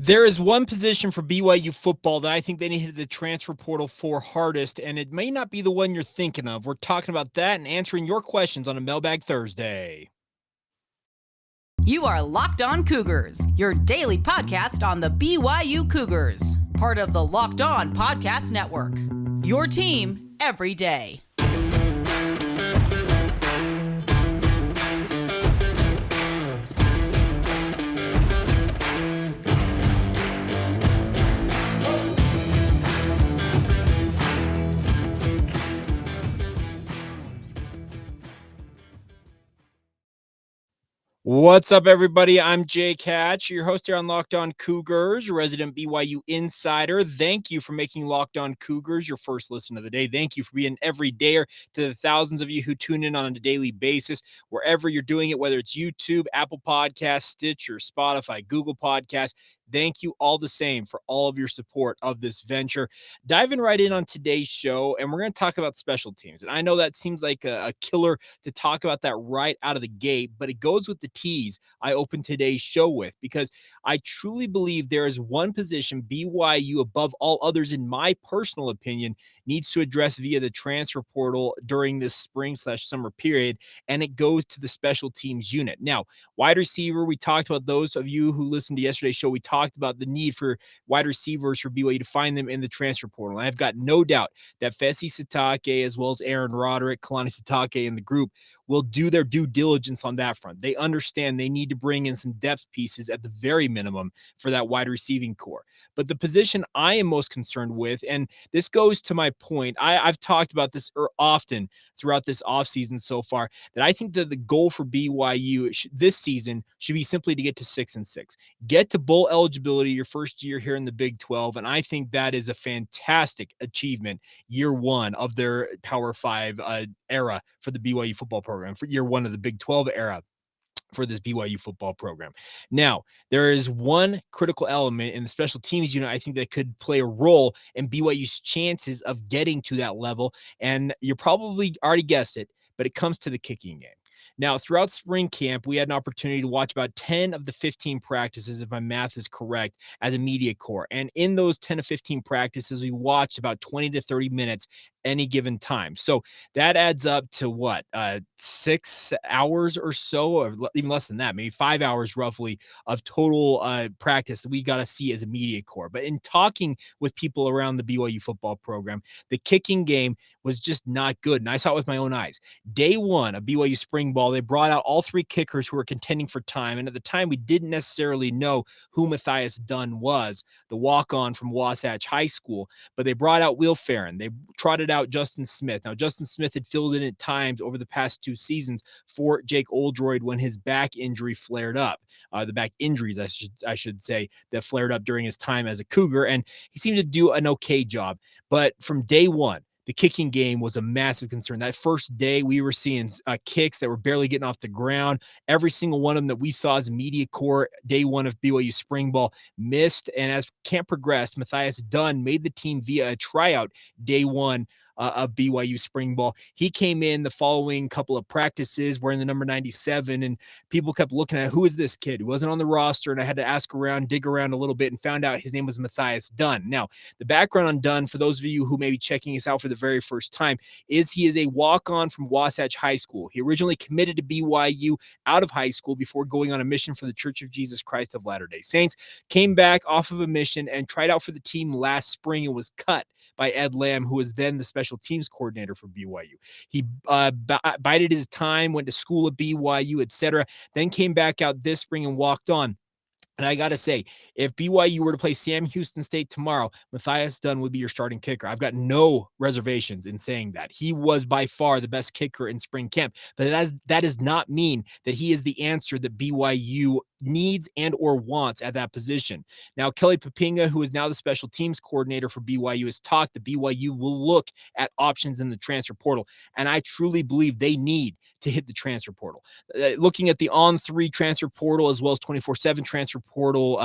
There is one position for BYU football that I think they needed the transfer portal for hardest, and it may not be the one you're thinking of. We're talking about that and answering your questions on a Mailbag Thursday. You are Locked On Cougars, your daily podcast on the BYU Cougars, part of the Locked On Podcast Network. Your team every day. What's up, everybody? I'm Jake Hatch, your host here on Locked On Cougars, resident BYU insider. Thank you for making Locked On Cougars your first listen of the day. Thank you for being every dayer to the thousands of you who tune in on a daily basis, wherever you're doing it, whether it's YouTube, Apple Podcasts, Stitcher, Spotify, Google Podcasts. Thank you all the same for all of your support of this venture. Diving right in on today's show, and we're going to talk about special teams. And I know that seems like a killer to talk about that right out of the gate, but it goes with the tease I opened today's show with, because I truly believe there is one position BYU above all others, in my personal opinion, needs to address via the transfer portal during this spring/summer period, and it goes to the special teams unit. Now, wide receiver, we talked about, those of you who listened to yesterday's show, we talked about the need for wide receivers for BYU to find them in the transfer portal. And I've got no doubt that Fesi Sitake, as well as Aaron Roderick, Kalani Sitake, and the group will do their due diligence on that front. They understand they need to bring in some depth pieces at the very minimum for that wide receiving core. But the position I am most concerned with, and this goes to my point, I've talked about this often throughout this offseason so far, that I think that the goal for BYU this season should be simply to get to 6-6, get to bowl eligibility your first year here in the Big 12. And I think that is a fantastic achievement year one of their Power 5 era for the BYU football program, for year one of the Big 12 era for this BYU football program. Now, there is one critical element in the special teams unit I think that could play a role in BYU's chances of getting to that level. And you probably already guessed it, but it comes to the kicking game. Now, throughout spring camp, we had an opportunity to watch about 10 of the 15 practices, if my math is correct, as a media corps. And in those 10 to 15 practices, we watched about 20 to 30 minutes any given time. So that adds up to what, 6 hours or so, or even less than that, maybe 5 hours roughly of total practice that we got to see as a media corps. But in talking with people around the BYU football program, the kicking game was just not good. And I saw it with my own eyes. Day one of BYU spring ball, they brought out all three kickers who were contending for time. And at the time, we didn't necessarily know who Matthias Dunn was, the walk-on from Wasatch High School, but they brought out Will Farron. They trotted out Justin Smith. Now, Justin Smith had filled in at times over the past 2 seasons for Jake Oldroyd when his back injury flared up. The back injuries, I should say, that flared up during his time as a Cougar, and he seemed to do an okay job. But from day one, the kicking game was a massive concern. That first day, we were seeing kicks that were barely getting off the ground. Every single one of them that we saw as media corps day one of BYU spring ball missed. And as camp progressed, Matthias Dunn made the team via a tryout day one of BYU spring ball. He came in the following couple of practices wearing the number 97, and people kept looking at, who is this kid? He wasn't on the roster, and I had to ask around, dig around a little bit, and found out his name was Matthias Dunn. Now, the background on Dunn, for those of you who may be checking us out for the very first time, is he is a walk-on from Wasatch High School. He originally committed to BYU out of high school before going on a mission for the Church of Jesus Christ of Latter-day Saints, came back off of a mission and tried out for the team last spring and was cut by Ed Lamb, who was then the special teams coordinator for BYU. He bided his time, went to school at BYU, etc., then came back out this spring and walked on. And I got to say, if BYU were to play Sam Houston State tomorrow, Matthias Dunn would be your starting kicker. I've got no reservations in saying that. He was by far the best kicker in spring camp. But that does not mean that he is the answer that BYU needs and or wants at that position. Now, Kelly Papinga, who is now the special teams coordinator for BYU, has talked that BYU will look at options in the transfer portal. And I truly believe they need to hit the transfer portal. Looking at the On3 transfer portal as well as 24/7 transfer portal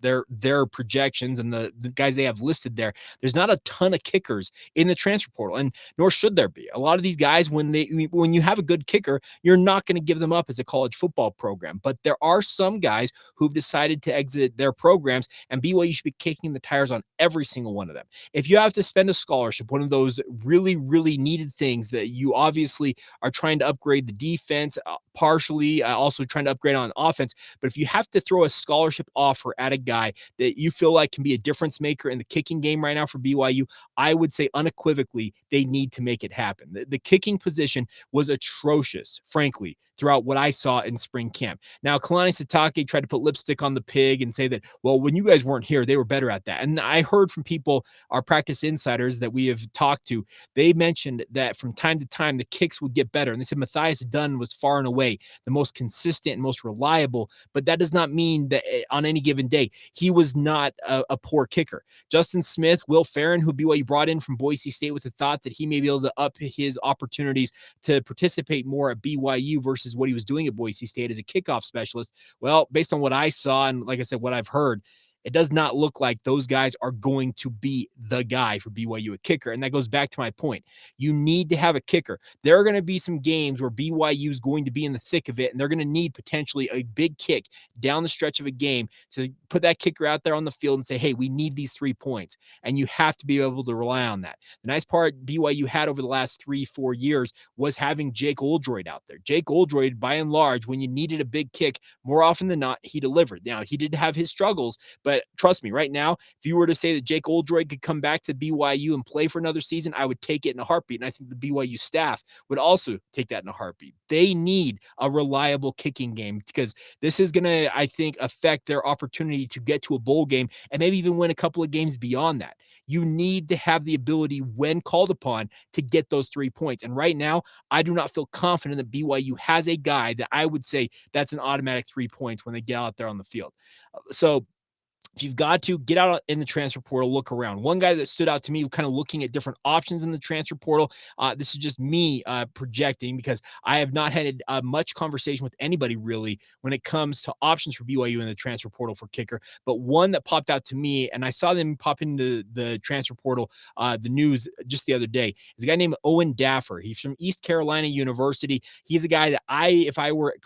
their projections and the guys they have listed there, there's not a ton of kickers in the transfer portal, and nor should there be. A lot of these guys, when you have a good kicker, you're not going to give them up as a college football program. But there are some guys who've decided to exit their programs, and BYU should be kicking the tires on every single one of them. If you have to spend a scholarship, one of those really, really needed things that you obviously are trying to upgrade the defense, partially also trying to upgrade on offense. But if you have to throw a scholarship offer at a guy that you feel like can be a difference maker in the kicking game right now for BYU, I would say unequivocally they need to make it happen. The kicking position was atrocious, frankly, throughout what I saw in spring camp. Now, Kalani Sitake tried to put lipstick on the pig and say that, well, when you guys weren't here, they were better at that. And I heard from people, our practice insiders that we have talked to, they mentioned that from time to time, the kicks would get better. And they said Matthias Dunn was far and away the most consistent and most reliable, but that does not mean that on any given day, he was not a poor kicker. Justin Smith, Will Farron, who BYU brought in from Boise State with the thought that he may be able to up his opportunities to participate more at BYU versus what he was doing at Boise State as a kickoff specialist. Well, based on what I saw and like I said, what I've heard, it does not look like those guys are going to be the guy for BYU at kicker. And that goes back to my point. You need to have a kicker. There are going to be some games where BYU is going to be in the thick of it, and they're going to need potentially a big kick down the stretch of a game to put that kicker out there on the field and say, hey, we need these 3 points. And you have to be able to rely on that. The nice part BYU had over the last 3-4 years was having Jake Oldroyd out there. Jake Oldroyd, by and large, when you needed a big kick, more often than not, he delivered. Now, he did have his struggles, but trust me, right now, if you were to say that Jake Oldroyd could come back to BYU and play for another season, I would take it in a heartbeat. And I think the BYU staff would also take that in a heartbeat. They need a reliable kicking game because this is going to, I think, affect their opportunity to get to a bowl game and maybe even win a couple of games beyond that. You need to have the ability when called upon to get those 3 points. And right now, I do not feel confident that BYU has a guy that I would say that's an automatic 3 points when they get out there on the field. So if you've got to get out in the transfer portal, look around. One guy that stood out to me, kind of looking at different options in the transfer portal. This is just me projecting because I have not had much conversation with anybody really when it comes to options for BYU in the transfer portal for kicker. But one that popped out to me, and I saw them pop into the transfer portal, the news just the other day, is a guy named Owen Daffer. He's from East Carolina University. He's a guy that if I were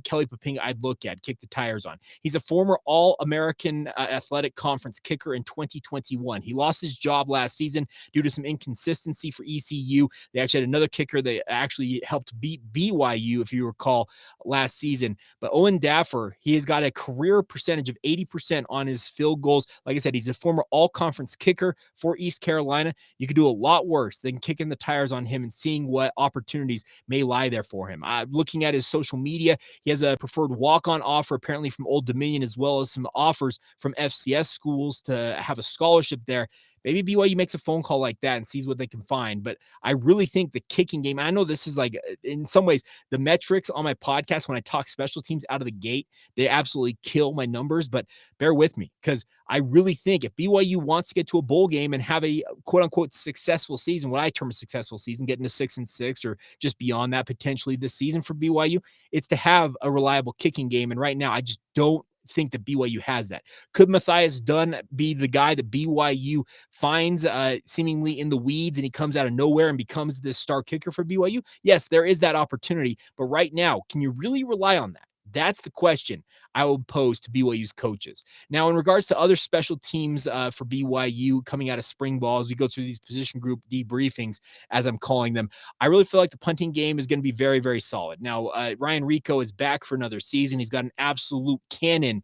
Kelly Poppinga, I'd look at, kick the tires on. He's a former All-American Athletic Conference kicker in 2021. He lost his job last season due to some inconsistency for ECU. They actually had another kicker that actually helped beat BYU, if you recall, last season. But Owen Daffer, he has got a career percentage of 80% on his field goals. Like I said, he's a former all-conference kicker for East Carolina. You could do a lot worse than kicking the tires on him and seeing what opportunities may lie there for him. Looking at his social media, he has a preferred walk-on offer apparently from Old Dominion, as well as some offers from FCS schools to have a scholarship there. Maybe BYU makes a phone call like that and sees what they can find. But I really think the kicking game, I know this is like, in some ways, the metrics on my podcast when I talk special teams out of the gate, they absolutely kill my numbers. But bear with me because I really think if BYU wants to get to a bowl game and have a quote unquote successful season, what I term a successful season, getting to 6-6 or just beyond that potentially this season for BYU, it's to have a reliable kicking game. And right now, I just don't think that BYU has that. Could Matthias Dunn be the guy that BYU finds seemingly in the weeds and he comes out of nowhere and becomes this star kicker for BYU? Yes, there is that opportunity. But right now, can you really rely on that? That's the question I would pose to BYU's coaches. Now, in regards to other special teams for BYU coming out of spring ball, as we go through these position group debriefings, as I'm calling them, I really feel like the punting game is going to be very, very solid. Now, Ryan Rico is back for another season. He's got an absolute cannon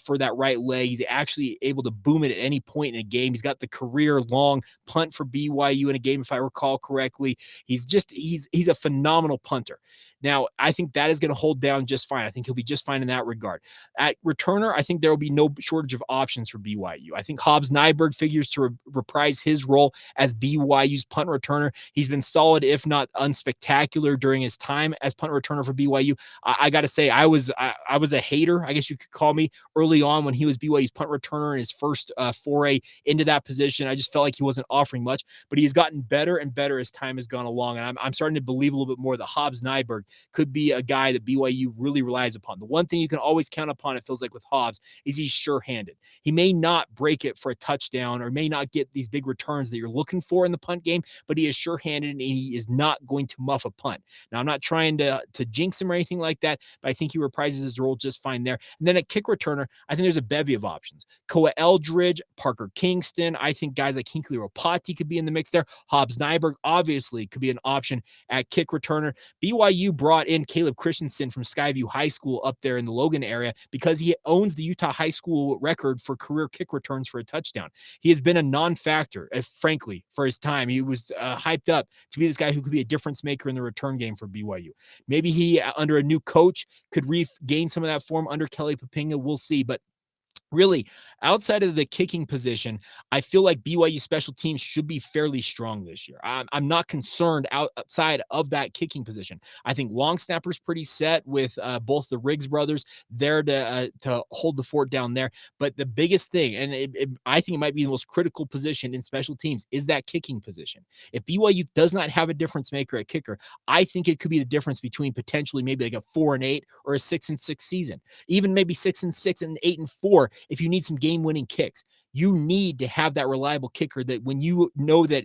for that right leg. He's actually able to boom it at any point in a game. He's got the career-long punt for BYU in a game, if I recall correctly. He's a phenomenal punter. Now, I think that is going to hold down just fine. I think he'll be just fine in that regard. At returner, I think there will be no shortage of options for BYU. I think Hobbs Nyberg figures to reprise his role as BYU's punt returner. He's been solid, if not unspectacular, during his time as punt returner for BYU. I got to say, I was a hater, I guess you could call me, early on when he was BYU's punt returner in his first foray into that position. I just felt like he wasn't offering much, but he's gotten better and better as time has gone along. And I'm starting to believe a little bit more that Hobbs Nyberg could be a guy that BYU really relies upon. The one thing you can always count count upon, it feels like, with Hobbs, is he's sure-handed. He may not break it for a touchdown or may not get these big returns that you're looking for in the punt game, but he is sure-handed and he is not going to muff a punt. Now, I'm not trying to jinx him or anything like that, but I think he reprises his role just fine there. And then at kick returner, I think there's a bevy of options. Koa Eldridge, Parker Kingston. I think guys like Hinkley Ropati could be in the mix there. Hobbs Nyberg obviously could be an option at kick returner. BYU brought in Caleb Christensen from Skyview High School up there in the Logan area because he owns the Utah High School record for career kick returns for a touchdown. He has been a non-factor, frankly, for his time. He was hyped up to be this guy who could be a difference maker in the return game for BYU. Maybe he, under a new coach, could regain some of that form under Kelly Papinga. We'll see. But really, outside of the kicking position, I feel like BYU special teams should be fairly strong this year. I'm not concerned outside of that kicking position. I think long snapper's pretty set with both the Riggs brothers there to hold the fort down there. But the biggest thing, and I think it might be the most critical position in special teams, is that kicking position. If BYU does not have a difference maker at kicker, I think it could be the difference between potentially maybe like a 4-8 or a 6-6 season, even maybe 6-6 and 8-4. If you need some game-winning kicks, you need to have that reliable kicker that when you know that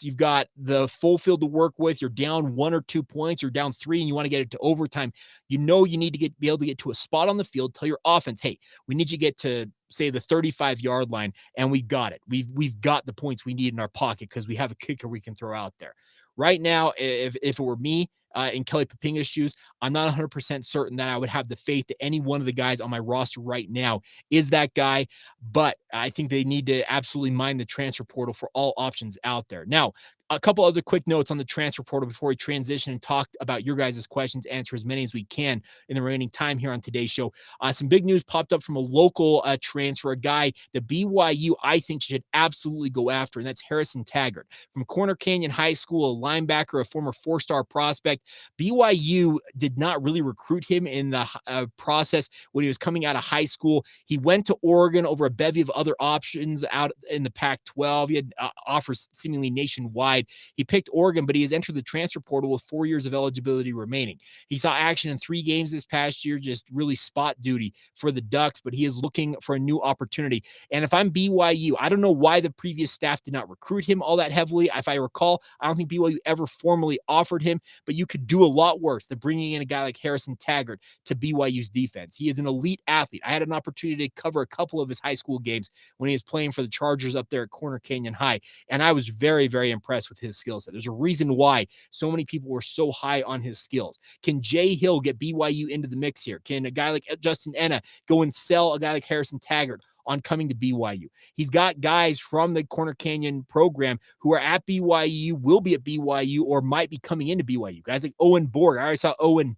you've got the full field to work with, you're down 1 or 2 points, you're down 3, and you want to get it to overtime, you need to be able to get to a spot on the field, tell your offense, hey, we need you to get to, say, the 35-yard line, and we got it. We've got the points we need in our pocket because we have a kicker we can throw out there. Right now, if it were me, in Kelly Papinga's shoes, I'm not 100% certain that I would have the faith that any one of the guys on my roster right now is that guy, but I think they need to absolutely mine the transfer portal for all options out there. Now, a couple other quick notes on the transfer portal before we transition and talk about your guys' questions, answer as many as we can in the remaining time here on today's show. Some big news popped up from a local transfer, a guy that BYU, I think, should absolutely go after, and that's Harrison Taggart. From Corner Canyon High School, a linebacker, a former 4-star prospect. BYU did not really recruit him in the process when he was coming out of high school. He went to Oregon over a bevy of other options out in the Pac-12. He had offers seemingly nationwide. He picked Oregon, but he has entered the transfer portal with 4 years of eligibility remaining. He saw action in 3 games this past year, just really spot duty for the Ducks, but he is looking for a new opportunity. And if I'm BYU, I don't know why the previous staff did not recruit him all that heavily. If I recall, I don't think BYU ever formally offered him, but you could do a lot worse than bringing in a guy like Harrison Taggart to BYU's defense. He is an elite athlete. I had an opportunity to cover a couple of his high school games when he was playing for the Chargers up there at Corner Canyon High, and I was very, very impressed with his skill set. There's a reason why so many people were so high on his skills. Can Jay Hill get BYU into the mix here? Can a guy like Justin Enna go and sell a guy like Harrison Taggart on coming to BYU? He's got guys from the Corner Canyon program who are at BYU, will be at BYU, or might be coming into BYU. Guys like Owen Borg. I already saw Owen,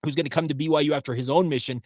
who's going to come to BYU after his own mission,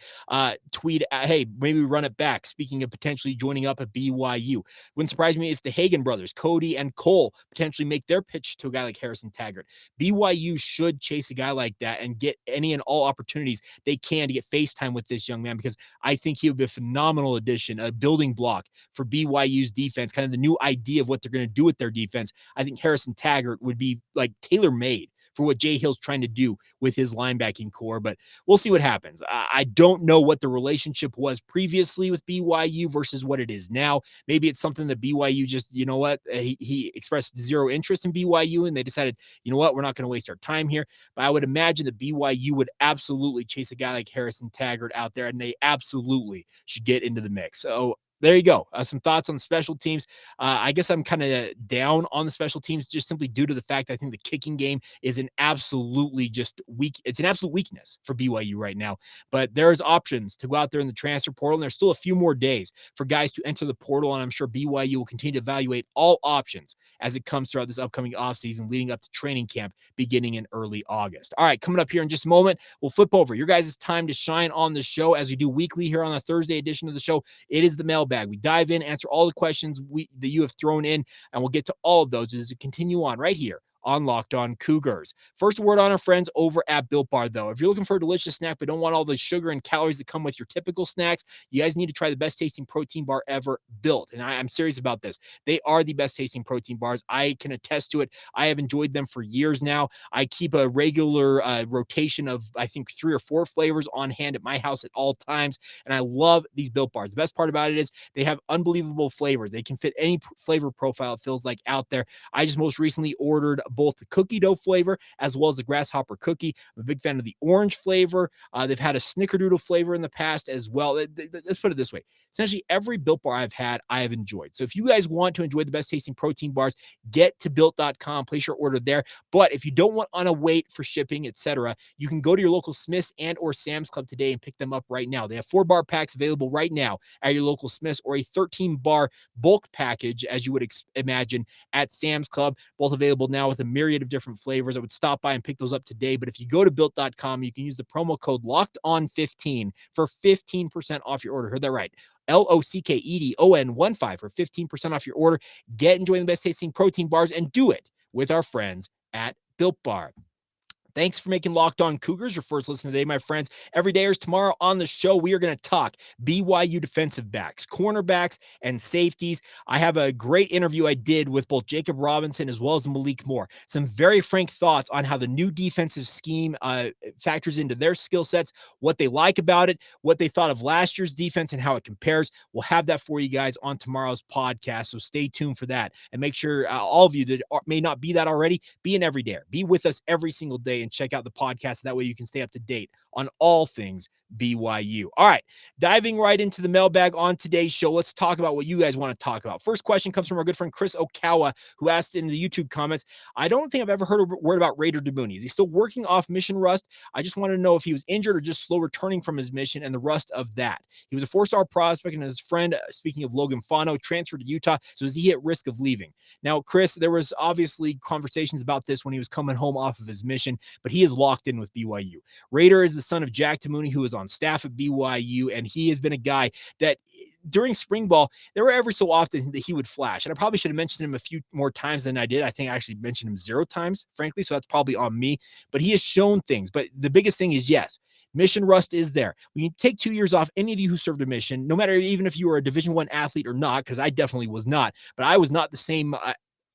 tweet, hey, maybe we run it back. Speaking of potentially joining up at BYU. Wouldn't surprise me if the Hagan brothers, Cody and Cole, potentially make their pitch to a guy like Harrison Taggart. BYU should chase a guy like that and get any and all opportunities they can to get FaceTime with this young man, because I think he would be a phenomenal addition, a building block for BYU's defense, kind of the new idea of what they're going to do with their defense. I think Harrison Taggart would be like tailor-made for what Jay Hill's trying to do with his linebacking core, but we'll see what happens. I don't know what the relationship was previously with BYU versus what it is now. Maybe it's something that BYU just, you know what, he expressed zero interest in BYU, and they decided, you know what, we're not going to waste our time here. But I would imagine that BYU would absolutely chase a guy like Harrison Taggart out there, and they absolutely should get into the mix. So there you go. Some thoughts on the special teams. I guess I'm kind of down on the special teams just simply due to the fact I think the kicking game is an absolutely just weak. It's an absolute weakness for BYU right now. But there's options to go out there in the transfer portal, and there's still a few more days for guys to enter the portal, and I'm sure BYU will continue to evaluate all options as it comes throughout this upcoming offseason leading up to training camp beginning in early August. All right, coming up here in just a moment, we'll flip over your guys' time to shine on the show as we do weekly here on the Thursday edition of the show. It is the mailbag. We dive in, answer all the questions that you have thrown in, and we'll get to all of those as we continue on right here on Locked On Cougars. First word on our friends over at Built Bar, though. If you're looking for a delicious snack but don't want all the sugar and calories that come with your typical snacks, you guys need to try the best tasting protein bar ever built. And I'm serious about this. They are the best tasting protein bars. I can attest to it. I have enjoyed them for years now. I keep a regular rotation of, I think, 3 or 4 flavors on hand at my house at all times. And I love these Built Bars. The best part about it is they have unbelievable flavors. They can fit any flavor profile it feels like out there. I just most recently ordered both the cookie dough flavor as well as the grasshopper cookie. I'm a big fan of the orange flavor. They've had a snickerdoodle flavor in the past as well. Let's put it this way. Essentially, every Built Bar I've had, I have enjoyed. So if you guys want to enjoy the best tasting protein bars, get to built.com, place your order there. But if you don't want on a wait for shipping, etc., you can go to your local Smith's and or Sam's Club today and pick them up right now. They have 4-bar packs available right now at your local Smith's, or a 13-bar bulk package, as you would imagine, at Sam's Club. Both available now with a myriad of different flavors. I would stop by and pick those up today. But if you go to built.com, you can use the promo code LOCKEDON15 for 15% off your order. Heard that right. LOCKEDON15 for 15% off your order. Get enjoying the best tasting protein bars and do it with our friends at Built Bar. Thanks for making Locked On Cougars your first listen today, my friends. Every day is tomorrow on the show. We are going to talk BYU defensive backs, cornerbacks, and safeties. I have a great interview I did with both Jacob Robinson as well as Malik Moore. Some very frank thoughts on how the new defensive scheme factors into their skill sets, what they like about it, what they thought of last year's defense, and how it compares. We'll have that for you guys on tomorrow's podcast, so stay tuned for that. And make sure all of you that may not be that already, be an everydayer. Be with us every single day and check out the podcast. That way you can stay up to date on all things BYU. All right, diving right into the mailbag on today's show. Let's talk about what you guys want to talk about. First question comes from our good friend Chris Okawa, who asked in the YouTube comments, I don't think I've ever heard a word about Raider Dabuni. Is he still working off mission rust? I just want to know if he was injured or just slow returning from his mission and the rust of that. He was a 4-star prospect, and his friend, speaking of Logan Fano, transferred to Utah. So is he at risk of leaving? Now, Chris, there was obviously conversations about this when he was coming home off of his mission, but he is locked in with BYU. Raider is the son of Jack Damuni, who is on staff at BYU, and he has been a guy that during spring ball, there were every so often that he would flash. And I probably should have mentioned him a few more times than I did. I think I actually mentioned him 0 times, frankly, so that's probably on me. But he has shown things. But the biggest thing is, yes, mission rust is there. When you take 2 years off, any of you who served a mission, no matter even if you were a Division I athlete or not, because I definitely was not, but I was not the same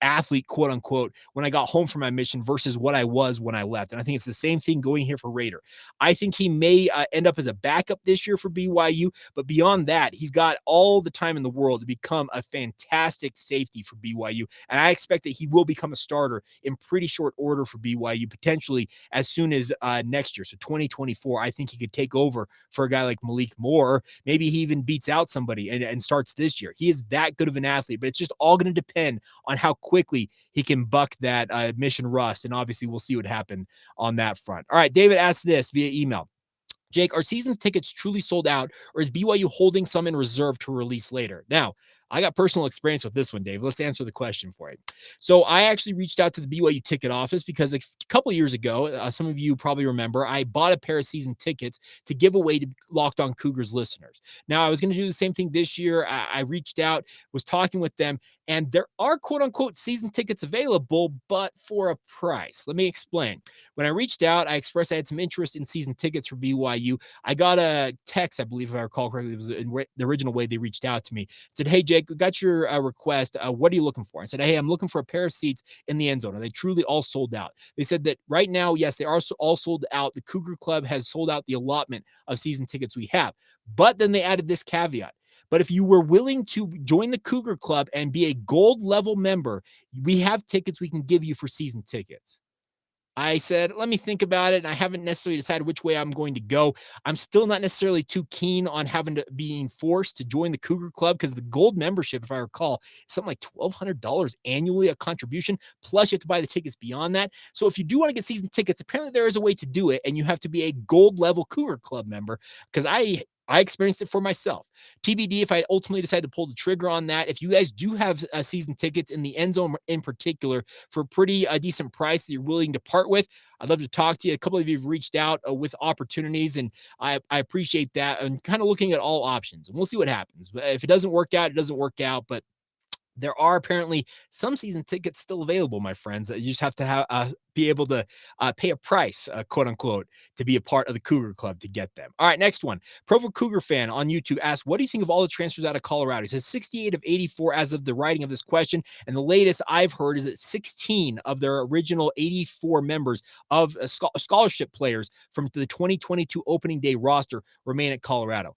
athlete, quote unquote, when I got home from my mission versus what I was when I left. And I think it's the same thing going here for Raider. I think he may end up as a backup this year for BYU, but beyond that, he's got all the time in the world to become a fantastic safety for BYU. And I expect that he will become a starter in pretty short order for BYU, potentially as soon as next year. So 2024, I think he could take over for a guy like Malik Moore. Maybe he even beats out somebody and starts this year. He is that good of an athlete, but it's just all going to depend on how quickly he can buck that mission rust. And obviously we'll see what happened on that front. All right, David asked this via email. Jake, are season tickets truly sold out, or is BYU holding some in reserve to release later? Now, I got personal experience with this one, Dave. Let's answer the question for you. So I actually reached out to the BYU ticket office because a couple of years ago, some of you probably remember, I bought a pair of season tickets to give away to Locked On Cougars listeners. Now, I was going to do the same thing this year. I reached out, was talking with them, and there are quote-unquote season tickets available, but for a price. Let me explain. When I reached out, I expressed I had some interest in season tickets for BYU. I got a text, I believe, if I recall correctly, it was the original way they reached out to me. It said, hey, Jake, we got your request. What are you looking for? I said, hey, I'm looking for a pair of seats in the end zone. Are they truly all sold out? They said that right now, yes, they are all sold out. The Cougar Club has sold out the allotment of season tickets we have. But then they added this caveat. But if you were willing to join the Cougar Club and be a gold level member, we have tickets we can give you for season tickets. I said, let me think about it. And I haven't necessarily decided which way I'm going to go. I'm still not necessarily too keen on being forced to join the Cougar Club because the gold membership, if I recall, is something like $1,200 annually, a contribution. Plus you have to buy the tickets beyond that. So if you do want to get season tickets, apparently there is a way to do it. And you have to be a gold level Cougar Club member, because I experienced it for myself. TBD if I ultimately decide to pull the trigger on that. If you guys do have season tickets in the end zone in particular for a pretty decent price that you're willing to part with, I'd love to talk to you. A couple of you have reached out with opportunities, and I appreciate that, and kind of looking at all options. And we'll see what happens. But if it doesn't work out, it doesn't work out. But There are apparently some season tickets still available, my friends. You just have to be able to pay a price, quote unquote, to be a part of the Cougar Club to get them. All right, next one. Provo Cougar fan on YouTube asks, what do you think of all the transfers out of Colorado? He says 68 of 84 as of the writing of this question. And the latest I've heard is that 16 of their original 84 members of scholarship players from the 2022 opening day roster remain at Colorado.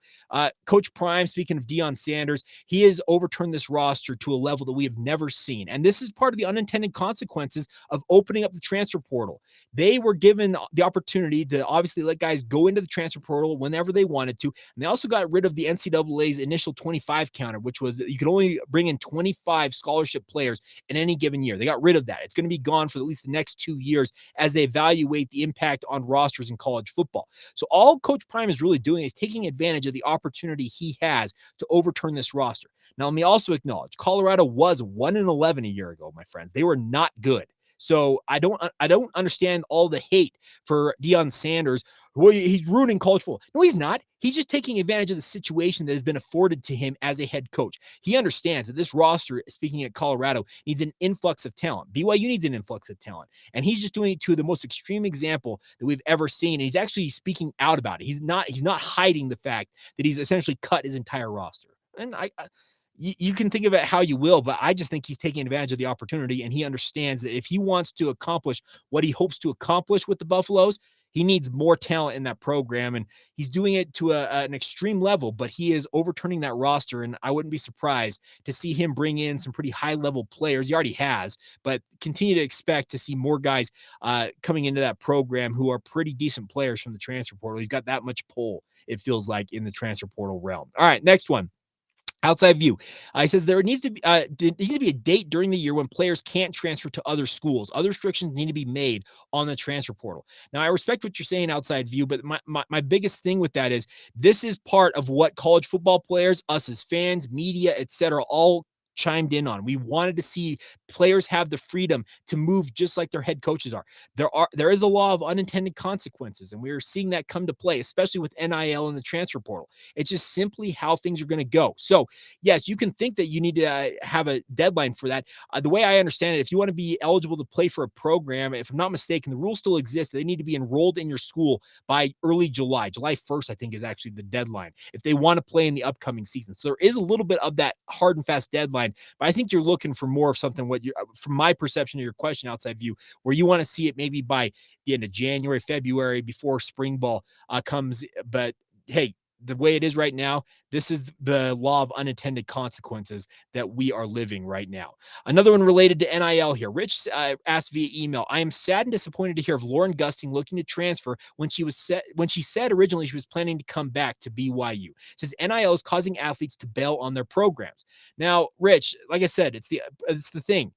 Coach Prime, speaking of Deion Sanders, he has overturned this roster to a level that we have never seen. And this is part of the unintended consequences of opening up the transfer portal. They were given the opportunity to obviously let guys go into the transfer portal whenever they wanted to. And they also got rid of the NCAA's initial 25 counter, which was you could only bring in 25 scholarship players in any given year. They got rid of that. It's going to be gone for at least the next 2 years as they evaluate the impact on rosters in college football. So all Coach Prime is really doing is taking advantage of the opportunity he has to overturn this roster. Now, let me also acknowledge Colorado was 1-11 a year ago, my friends. They were not good. So I don't understand all the hate for Deion Sanders. Well, he's ruining college football. No, he's not. He's just taking advantage of the situation that has been afforded to him as a head coach. He understands that this roster, speaking at Colorado, needs an influx of talent. BYU needs an influx of talent. And he's just doing it to the most extreme example that we've ever seen. And he's actually speaking out about it. He's not hiding the fact that he's essentially cut his entire roster. And you can think of it how you will, but I just think he's taking advantage of the opportunity, and he understands that if he wants to accomplish what he hopes to accomplish with the Buffaloes, he needs more talent in that program, and he's doing it to an extreme level, but he is overturning that roster, and I wouldn't be surprised to see him bring in some pretty high-level players. He already has, but continue to expect to see more guys coming into that program who are pretty decent players from the transfer portal. He's got that much pull, it feels like, in the transfer portal realm. All right, next one. Outside view. He says there needs to be a date during the year when players can't transfer to other schools. Other restrictions need to be made on the transfer portal. Now, I respect what you're saying, outside view, but my biggest thing with that is this is part of what college football players, us as fans, media, etc., all chimed in on. We wanted to see players have the freedom to move just like their head coaches are. There is the law of unintended consequences, and we are seeing that come to play, especially with NIL and the transfer portal. It's just simply how things are going to go. So yes, you can think that you need to have a deadline for that. The way I understand it, if you want to be eligible to play for a program, if I'm not mistaken, the rules still exist. They need to be enrolled in your school by early July. July 1st, I think, is actually the deadline if they want to play in the upcoming season. So there is a little bit of that hard and fast deadline. But I think you're looking for more of something, from my perception of your question, outside view, where you want to see it maybe by the end of January, February, before spring ball comes. But hey, the way it is right now, this is the law of unintended consequences that we are living right now. Another one related to NIL here. Rich asked via email, I am sad and disappointed to hear of Lauren Gusting looking to transfer when she said originally she was planning to come back to BYU. It says NIL is causing athletes to bail on their programs. Now, Rich, like I said, it's the thing.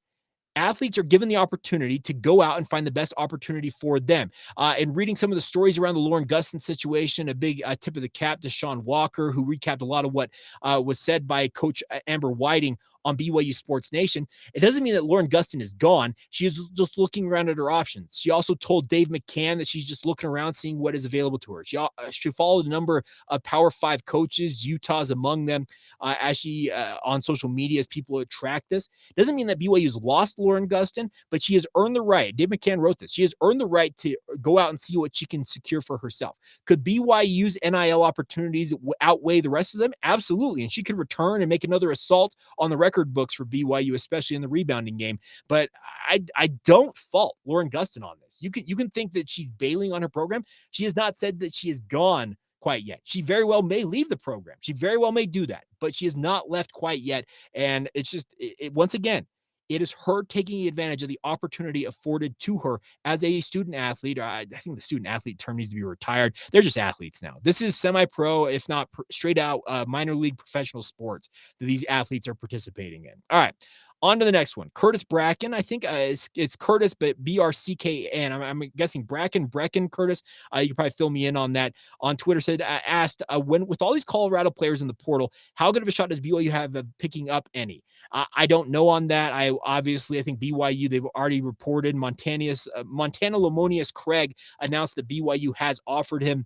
Athletes are given the opportunity to go out and find the best opportunity for them. And reading some of the stories around the Lauren Gustin situation, a big tip of the cap to Sean Walker, who recapped a lot of what was said by Coach Amber Whiting on BYU Sports Nation. It doesn't mean that Lauren Gustin is gone. She is just looking around at her options. She also told Dave McCann that she's just looking around, seeing what is available to her. She followed a number of Power 5 coaches, Utah's among them, as she on social media, as people track this. Doesn't mean that BYU's lost Lauren Gustin, but she has earned the right. Dave McCann wrote this. She has earned the right to go out and see what she can secure for herself. Could BYU's NIL opportunities outweigh the rest of them? Absolutely. And she could return and make another assault on the record books for BYU, especially in the rebounding game. But I don't fault Lauren Gustin on this. You can think that she's bailing on her program. She has not said that she is gone quite yet. She very well may leave the program. She very well may do that, but she has not left quite yet. And it's just, once again, it is her taking advantage of the opportunity afforded to her as a student athlete. I think the student athlete term needs to be retired. They're just athletes now. This is semi-pro, if not straight out minor league professional sports that these athletes are participating in. All right. On to the next one. Curtis Bracken. I think it's Curtis, but BRCKN. I'm guessing Brecken Curtis. You can probably fill me in on that. On Twitter asked, when with all these Colorado players in the portal, how good of a shot does BYU have of picking up any? I don't know on that. I think BYU, they've already reported Montana Lamonius Craig announced that BYU has offered him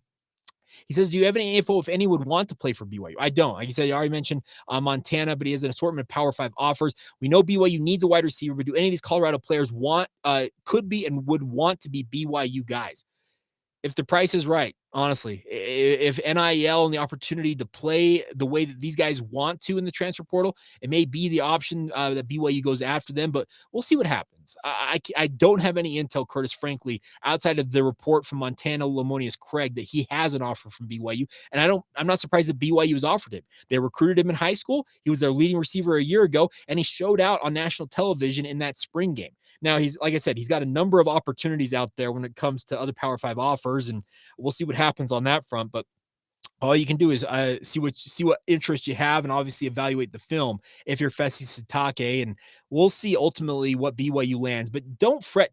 He says, do you have any info if any would want to play for BYU? I don't. Like you said, you already mentioned Montana, but he has an assortment of Power 5 offers. We know BYU needs a wide receiver, but do any of these Colorado players could be and would want to be BYU guys? If the price is right, honestly, if NIL and the opportunity to play the way that these guys want to in the transfer portal, it may be the option that BYU goes after them, but we'll see what happens. I don't have any intel, Curtis, frankly, outside of the report from Montana Lamonius Craig that he has an offer from BYU. And I'm not surprised that BYU has offered him. They recruited him in high school. He was their leading receiver a year ago, and he showed out on national television in that spring game. Now, like I said, he's got a number of opportunities out there when it comes to other Power 5 offers, and we'll see what happens on that front. But all you can do is see what interest you have, and obviously evaluate the film if you're Fesi Sitake, and we'll see ultimately what BYU lands. But don't fret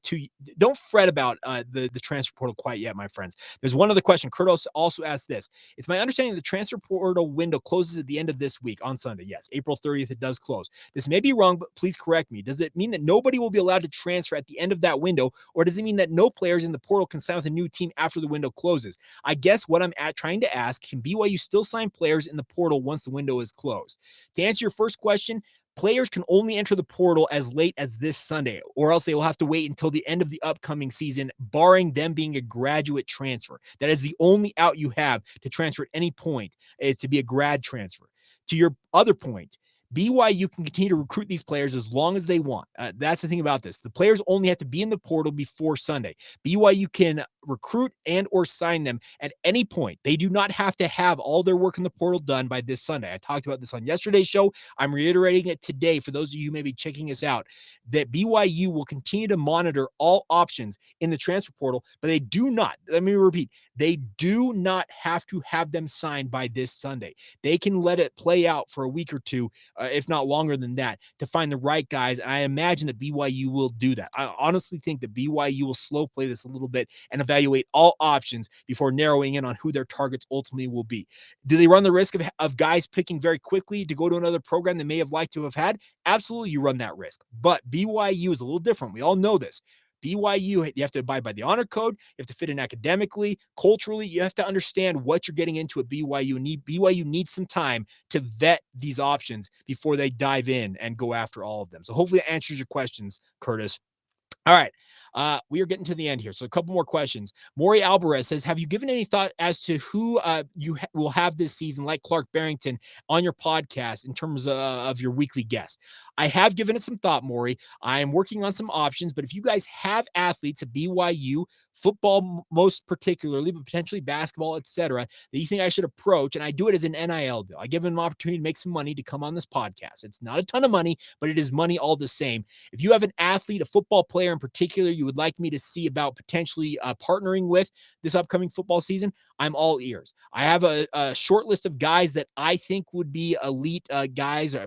about the transfer portal quite yet, my friends. There's one other question. Curtis also asked this. It's my understanding the transfer portal window closes at the end of this week on Sunday. Yes, April 30th, it does close. This may be wrong, but please correct me. Does it mean that nobody will be allowed to transfer at the end of that window, or does it mean that no players in the portal can sign with a new team after the window closes? I guess what I'm trying to ask, can BYU still sign players in the portal once the window is closed? To answer your first question, players can only enter the portal as late as this Sunday, or else they will have to wait until the end of the upcoming season, barring them being a graduate transfer. That is the only out you have to transfer at any point, is to be a grad transfer. To your other point, BYU can continue to recruit these players as long as they want. That's the thing about this. The players only have to be in the portal before Sunday. BYU can recruit and or sign them at any point. They do not have to have all their work in the portal done by this Sunday. I talked about this on yesterday's show. I'm reiterating it today for those of you who may be checking us out, that BYU will continue to monitor all options in the transfer portal, but they do not, let me repeat, they do not have to have them signed by this Sunday. They can let it play out for a week or two, if not longer than that, to find the right guys. And I imagine that BYU will do that. I honestly think that BYU will slow play this a little bit and evaluate all options before narrowing in on who their targets ultimately will be. Do they run the risk of guys picking very quickly to go to another program they may have liked to have had? Absolutely, you run that risk. But BYU is a little different. We all know this. BYU, you have to abide by the honor code. You have to fit in academically, culturally. You have to understand what you're getting into at BYU. BYU needs some time to vet these options before they dive in and go after all of them. So hopefully that answers your questions, Curtis. All right. We are getting to the end here. So a couple more questions. Maury Alvarez says, have you given any thought as to who you will have this season, like Clark Barrington, on your podcast in terms of your weekly guest? I have given it some thought, Maury. I am working on some options, but if you guys have athletes at BYU, football most particularly, but potentially basketball, etc., that you think I should approach, and I do it as an NIL deal. I give them an opportunity to make some money to come on this podcast. It's not a ton of money, but it is money all the same. If you have an athlete, a football player in particular, you would like me to see about potentially partnering with this upcoming football season, I'm all ears. I have a short list of guys that I think would be elite guys, I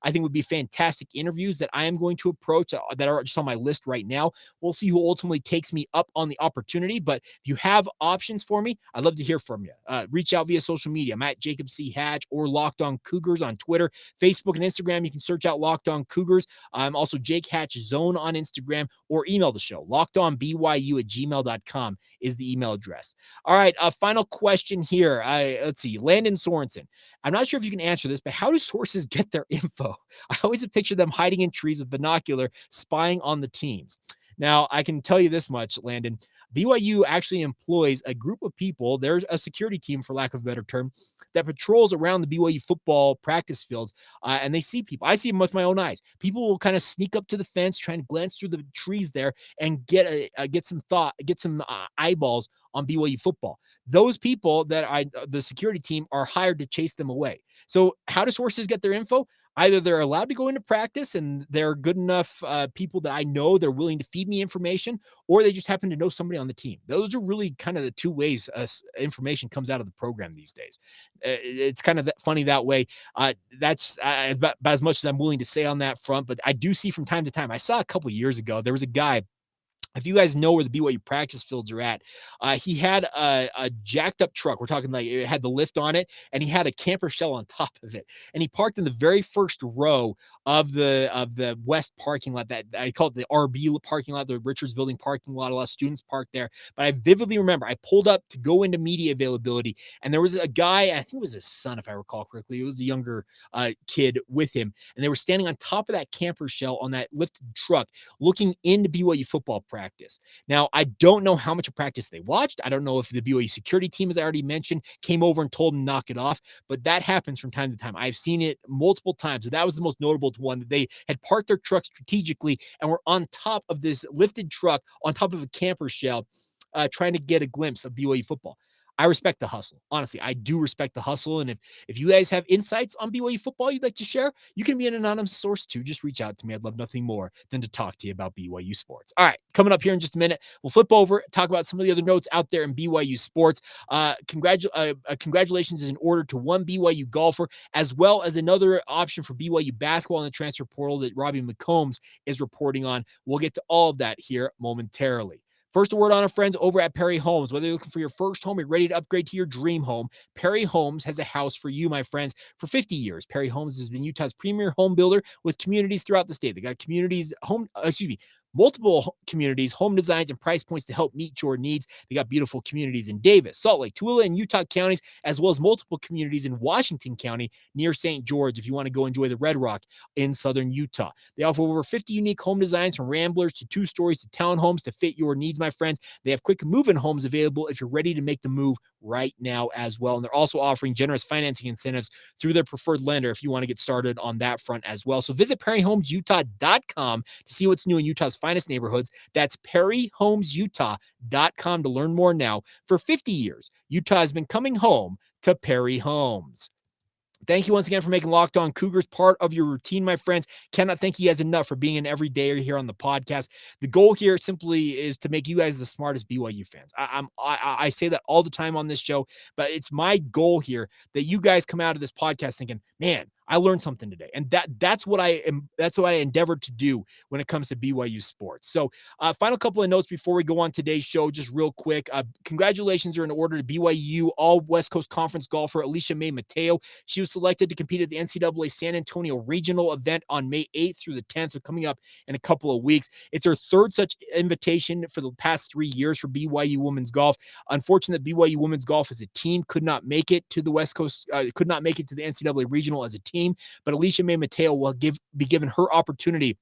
think would be fantastic interviews that I am going to approach that are just on my list right now. We'll see who ultimately takes me up on the opportunity, but if you have options for me, I'd love to hear from you. Reach out via social media. I'm at Jacob C. Hatch or Locked On Cougars on Twitter, Facebook, and Instagram. You can search out Locked On Cougars. I'm also Jake Hatch Zone on Instagram, or email the show. LockedOnBYU@gmail.com is the email address. All right, final question here. Let's see, Landon Sorensen. I'm not sure if you can answer this, but how do sources get their info? I always picture them hiding in trees with binocular, spying on the teams. Now, I can tell you this much, Landon. BYU actually employs a group of people. There's a security team, for lack of a better term, that patrols around the BYU football practice fields, and they see people. I see them with my own eyes. People will kind of sneak up to the fence, try and glance through the trees there, and get some eyeballs on BYU football. Those people the security team, are hired to chase them away. So how do sources get their info? Either they're allowed to go into practice and they're good enough people that I know they're willing to feed me information, or they just happen to know somebody on the team. Those are really kind of the two ways information comes out of the program these days. It's kind of funny that way. That's about as much as I'm willing to say on that front, but I do see from time to time. I saw a couple of years ago, there was a guy, if you guys know where the BYU practice fields are at, he had a jacked up truck. We're talking like it had the lift on it, and he had a camper shell on top of it. And he parked in the very first row of the west parking lot. That I call it the RB parking lot, the Richards Building parking lot. A lot of students parked there. But I vividly remember I pulled up to go into media availability, and there was a guy. I think it was his son, if I recall correctly. It was a younger kid with him, and they were standing on top of that camper shell on that lifted truck, looking into BYU football practice. Now, I don't know how much of practice they watched. I don't know if the BYU security team, as I already mentioned, came over and told them to knock it off, but that happens from time to time. I've seen it multiple times. So that was the most notable one, that they had parked their truck strategically and were on top of this lifted truck on top of a camper shell, trying to get a glimpse of BYU football. I respect the hustle. Honestly, I do respect the hustle. And if you guys have insights on BYU football you'd like to share, you can be an anonymous source too. Just reach out to me. I'd love nothing more than to talk to you about BYU sports. All right, coming up here in just a minute, we'll flip over, talk about some of the other notes out there in BYU sports. Congratulations is in order to one BYU golfer, as well as another option for BYU basketball in the transfer portal that Robbie McCombs is reporting on. We'll get to all of that here momentarily. First, a word on our friends over at Perry Homes. Whether you're looking for your first home, you're ready to upgrade to your dream home, Perry Homes has a house for you, my friends. For 50 years, Perry Homes has been Utah's premier home builder with communities throughout the state. They got multiple communities, home designs, and price points to help meet your needs. They got beautiful communities in Davis, Salt Lake, Tooele, and Utah counties, as well as multiple communities in Washington County near St. George if you want to go enjoy the Red Rock in southern Utah. They offer over 50 unique home designs, from ramblers to 2 stories to townhomes, to fit your needs, my friends. They have quick move-in homes available if you're ready to make the move right now as well. And they're also offering generous financing incentives through their preferred lender if you want to get started on that front as well. So visit perryhomesutah.com to see what's new in Utah's finest neighborhoods. That's perryhomesutah.com to learn more now. For 50 years, Utah has been coming home to Perry Homes. Thank you once again for making Locked On Cougars part of your routine, my friends. Cannot thank you guys enough for being an everydayer here on the podcast. The goal here simply is to make you guys the smartest BYU fans. I say that all the time on this show, but it's my goal here that you guys come out of this podcast thinking, man, I learned something today. And that's what I endeavored to do when it comes to BYU sports. So final couple of notes before we go on today's show, just real quick. Congratulations are in order to BYU All West Coast Conference golfer Allysha Mae Mateo. She was selected to compete at the NCAA San Antonio Regional event on May 8th through the 10th, so coming up in a couple of weeks. It's her third such invitation for the past 3 years for BYU women's golf. Unfortunate that BYU women's golf as a team could not make it to the West Coast, could not make it to the NCAA Regional as a team. But Allysha Mae Mateo will be given her opportunity,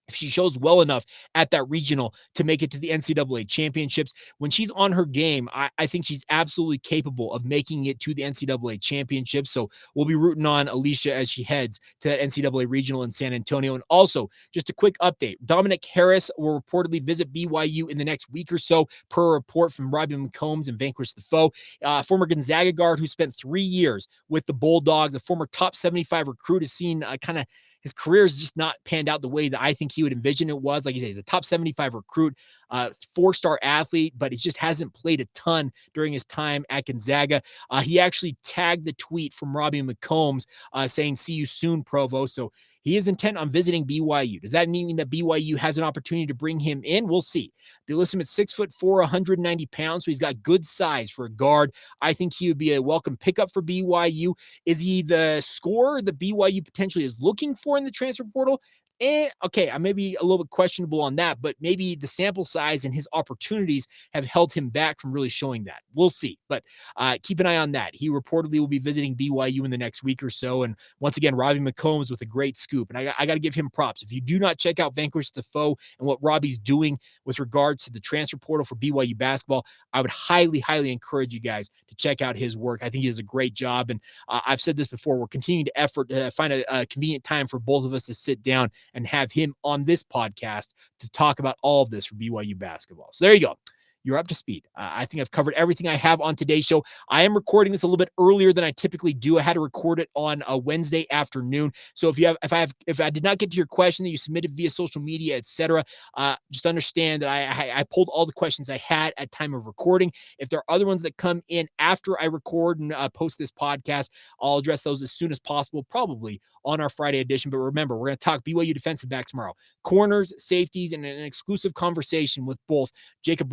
if she shows well enough at that regional, to make it to the NCAA championships. When she's on her game, I think she's absolutely capable of making it to the NCAA championships. So we'll be rooting on Allysha as she heads to that NCAA regional in San Antonio. And also, just a quick update, Dominic Harris will reportedly visit BYU in the next week or so, per a report from Robbie McCombs and Vanquish the Foe. Former Gonzaga guard who spent 3 years with the Bulldogs, a former top 75 recruit, has seen his career has just not panned out the way that I think he would envision it was. Like you say, he's a top 75 recruit, 4-star athlete, but he just hasn't played a ton during his time at Gonzaga. He actually tagged the tweet from Robbie McCombs saying, "See you soon, Provo." So he is intent on visiting BYU. Does that mean that BYU has an opportunity to bring him in? We'll see. They list him at 6'4", 190 pounds, so he's got good size for a guard. I think he would be a welcome pickup for BYU. Is he the scorer that BYU potentially is looking for in the transfer portal? Okay, I may be a little bit questionable on that, but maybe the sample size and his opportunities have held him back from really showing that. We'll see, but keep an eye on that. He reportedly will be visiting BYU in the next week or so, and once again, Robbie McCombs with a great scoop, and I got to give him props. If you do not check out Vanquish the Foe and what Robbie's doing with regards to the transfer portal for BYU basketball, I would highly, highly encourage you guys to check out his work. I think he does a great job, and I've said this before, we're continuing to effort to find a convenient time for both of us to sit down and have him on this podcast to talk about all of this for BYU basketball. So there you go. you're up to speed. I think I've covered everything I have on today's show. I am recording this a little bit earlier than I typically do. I had to record it on a Wednesday afternoon. So if I did not get to your question that you submitted via social media, etc., just understand that I pulled all the questions I had at time of recording. If there are other ones that come in after I record and post this podcast, I'll address those as soon as possible, probably on our Friday edition. But remember, we're going to talk BYU defensive back tomorrow, corners, safeties, and an exclusive conversation with both Jacob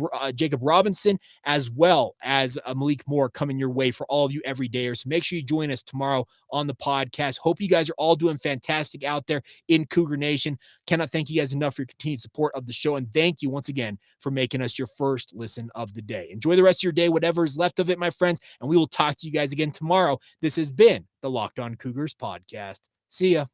Robinson as well as Malik Moore coming your way for all of you everydayers. So make sure you join us tomorrow on the podcast. Hope you guys are all doing fantastic out there in Cougar Nation. Cannot thank you guys enough for your continued support of the show. And thank you once again for making us your first listen of the day. Enjoy the rest of your day, whatever is left of it, my friends. And we will talk to you guys again tomorrow. This has been the Locked On Cougars podcast. See ya.